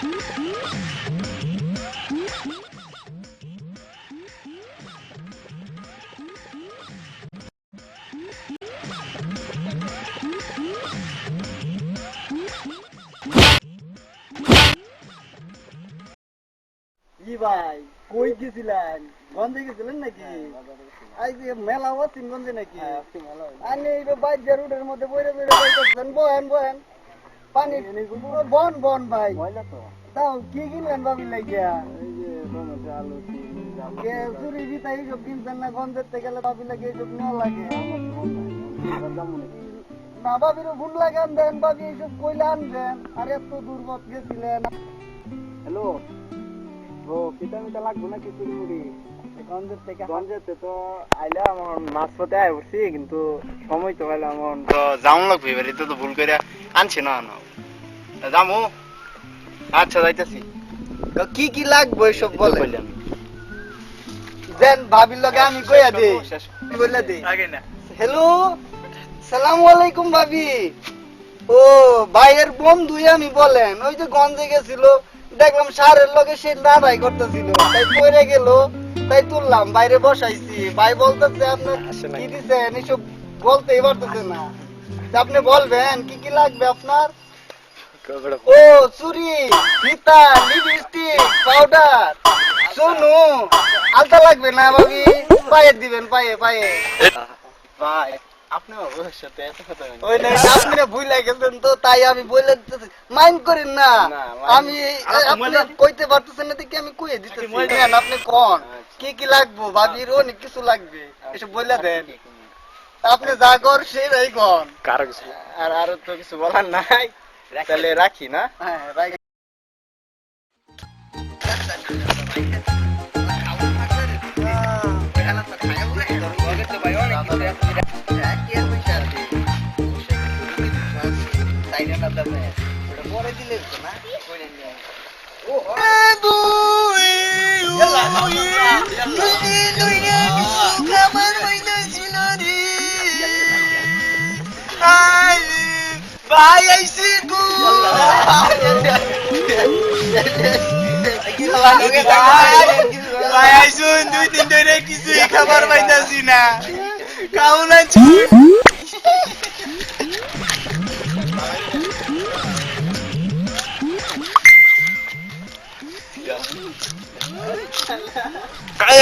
কি ভাই কই গেছিলেন? গঞ্জে গেছিলেন নাকি? আজ মেলা হচ্ছেন গঞ্জে নাকি? আনি এই বাইর রোডের মধ্যে বইরে বইরে বইতেছেন। বহেন বহেন পানি বন বন ভাই তাও কি কিনলেন ভাবি লাগিয়া? চুরি বিতা এইসব কিনছেন না? গঞ্জের থেকে গেলে ভাবি লাগে এইসব নেওয়া লাগে না? ভাবিরও ভুল লাগে আনবেন, ভাবি এইসব কইলে আনবেন। আর এত দুর্বত গেছিলেন। হ্যালো ও পিতা মিতা লাগবো না কিছু মুড়ি গঞ্জেতে তো আইলাম মাছ পথে আয় উঠছি, কিন্তু সময় তো পাইলাম তো যাওন লাগবে। এবারে তো ভুল করে আনছি না যামু। আচ্ছা যাইতেছি। কি কি লাগবে সব বলে দেন ভাবির লগে আমি কইয়া দিই বলে দিই আগে না। হ্যালো সালামু আলাইকুম ভাবি। ও ভাইয়ের বন্ধুই আমি বলেন। ওই যে গঞ্জে গেছিল, দেখলাম সারের লগে সে লড়াই করতেছিল, তাই পড়ে গেল, তাই তুললাম বাইরে বসাইছি। ভাই বলতেছে আপনার কি দিচ্ছেন এসব বলতেই পারতেছে না। আপনি বলবেন কি কি লাগবে আপনার? ও চুরি, ফিতা, লিপস্টিক, পাউডার, সোনু, আলতা লাগবে না ভাবি? পায়ে দিবেন, পায়ে পায়ে। ভাই আপনি ভুলে গেছেন তো, তাই আমি বলে দিতেছি, মাইন্ড করেন না। আমি কইতে পারতেছেন না দেখি আমি কইয়ে দিতেছি। আপনি কোন কি কি লাগবে? ভাবির অনেক কিছু লাগবে, এসব বলে দেন। আপনি যা কর সেটাই কোন। আর আরো তো কিছু বলার নাই, তাহলে রাখি না? হ্যাঁ রাখি। পরে দিলে না ভাই আইসি ভাই আইসুন 2-3 ধরে কিছুই খাবার পাইতাছি না। কাউন আছি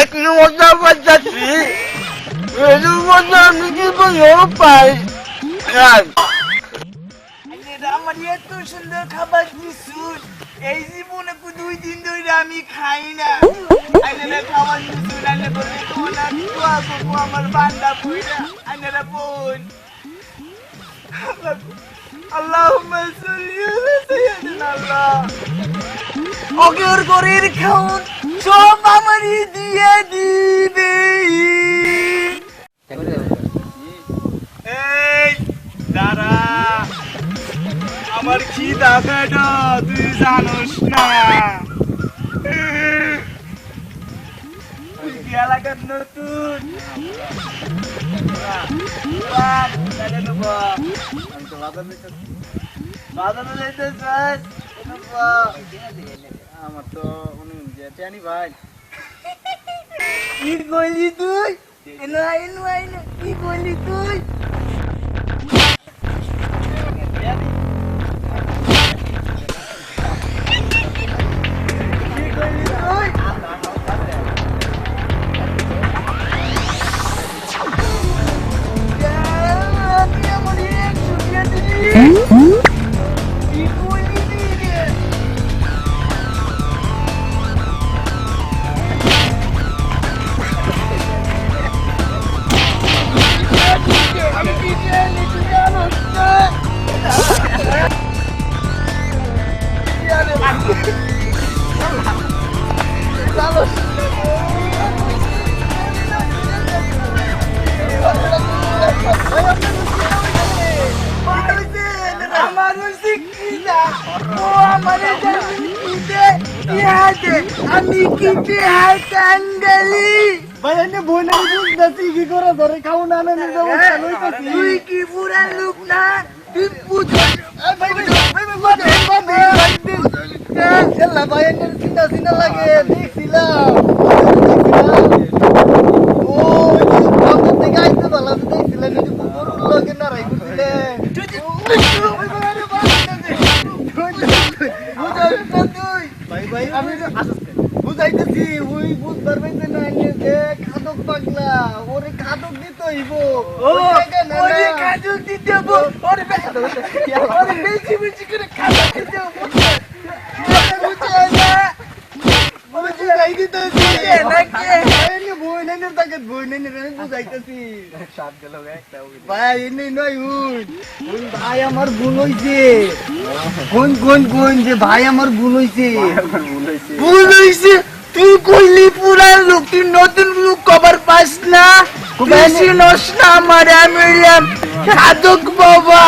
এক মজা পাইতাছি, আমি কি বলবো পাই। আমার এত সুন্দর খাবার দিছু, এই জীবনে 2 দিন ধরে আমি খাই না। খাবার দিছু আমার বান্দা বইরা আইনারা বোন। আল্লাহুম্মা সাল্লি আলা সাইয়্যিদিনা আল্লাহ। ওগের গরির খাউন সব আমারই দিয়ে দিবে। এই দাঁড়া, আমার খিদা পেটা তুই জানোস না। তুই কি এলাকার নতুন? আমার তো জানি ভাই। কি কইলি তুই? কি কইলি তুই? আমি কি করে খাও না? তুই কি পুরান লোক না? এলা ভাই এর চিন্তা চিন্তা লাগে দেখছিলাম ও কত থেকে আইতে ভালো দেখছিলেন এই গরুর লগে না রাই করছিলেন ভাই ভাই আমি বুঝাইতেছি ওই বুঝবার পাইছে না যে খাদক পাগলা ওরে খাদক দিতে হইব ওরে খাদক দিতে হইব ওরে বেশি বেশি করে খাদক দিতে হইব বুঝে না বুঝে নাই দিতেছি নাকি এনে বই নেনের তাকে বই নেনের বুঝাইতেছি সাত গেল একটা ভাই এনে নয় উন ভাই আমার ভুল হইছে কোন কোন কোন যে ভাই আমার ভুল হইছে ভুল হইছে তুই কইলি পুরা লোক তুই নতুন লোক কভার পাস না বেশি নস না আমার আমিলাম খাদক বাবা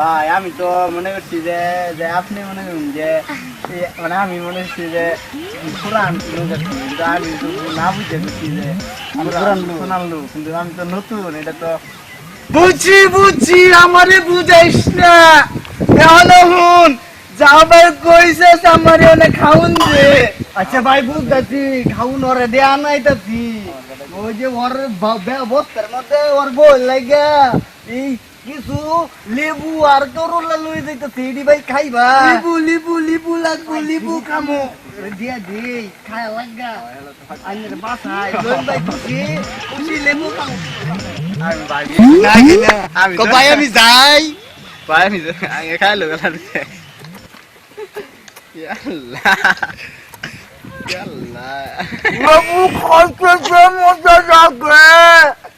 ভাই আমি তো মনে করছি যে যে আপনি মনে করুন যে মানে আমি মনে করছি যে পুরান লোক কিন্তু আমি তো না বুঝতে পারছি যে পুরান লোক কিন্তু আমি তো নতুন এটা তো বুঝি বুঝি আমারে বুঝাইস না এখন হুন যাবার কইছস আমারে ওনে খাউন দে আচ্ছা ভাই বুঝতাছি খাউন ওরে দেয়া নাই তাছি ওই যে ওর বস্তার মধ্যে ওর বল লাগা এই কিছু লেবু আর তরুলা লই যাইতাছে এডি ভাই খাইবা লেবু লেবু লেবু লাগবো লেবু খামো দিয়া দে খায়া লাগা আইনের বাসায় লই ভাই খুশি খুশি লেবু খাও আমি ভাই না আমি তো ভাই আমি যাই ভাই আমি খাইলো গলা দিতে ইয়াল্লাহ ইয়াল্লাহ বাবু খাইতে মজা লাগে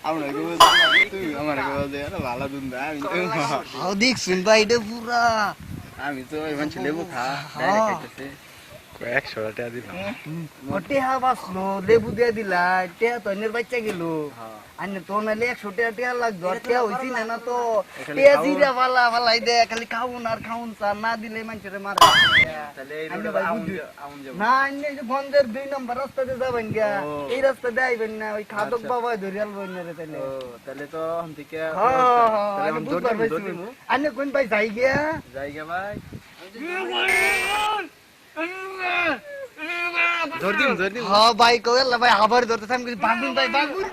আমরা তুই আমার কাছে ভালো দুন দা আমি দেখ শুন ভাই এটা পুরা আমি তো এই মানুষ লেবু খা ডাইরেক্ট খাইতেছে 100 টাকা দিলাম ওটে হাবাসলো লেবু দিয়ে দিলা টেয়া তো এর বাচ্চা গেল আনে তো নালে 100 টাকা লাগতো টেয়া হইছি না তো টেয়া জিরা वाला वाला দে খালি খাউন আর খাউন চা না দিলে মানুষরে মারে তাহলে এই রোডে আউন যাব না আনে যে বন্ধের 2 নম্বর রাস্তা দিয়ে যাবেন গা এই রাস্তা দিয়ে আইবেন না ওই খাদক বাবা ধরিয়াল বইন রে তাহলে তাহলে তো हम থেকে তাহলে हम দৌড় আনে কোন ভাই যাই গিয়া ভাই ধর দিন হ্যাঁ ভাই কইলা ভাই আবার ধরতে থাম বাগুন ভাই বাগুন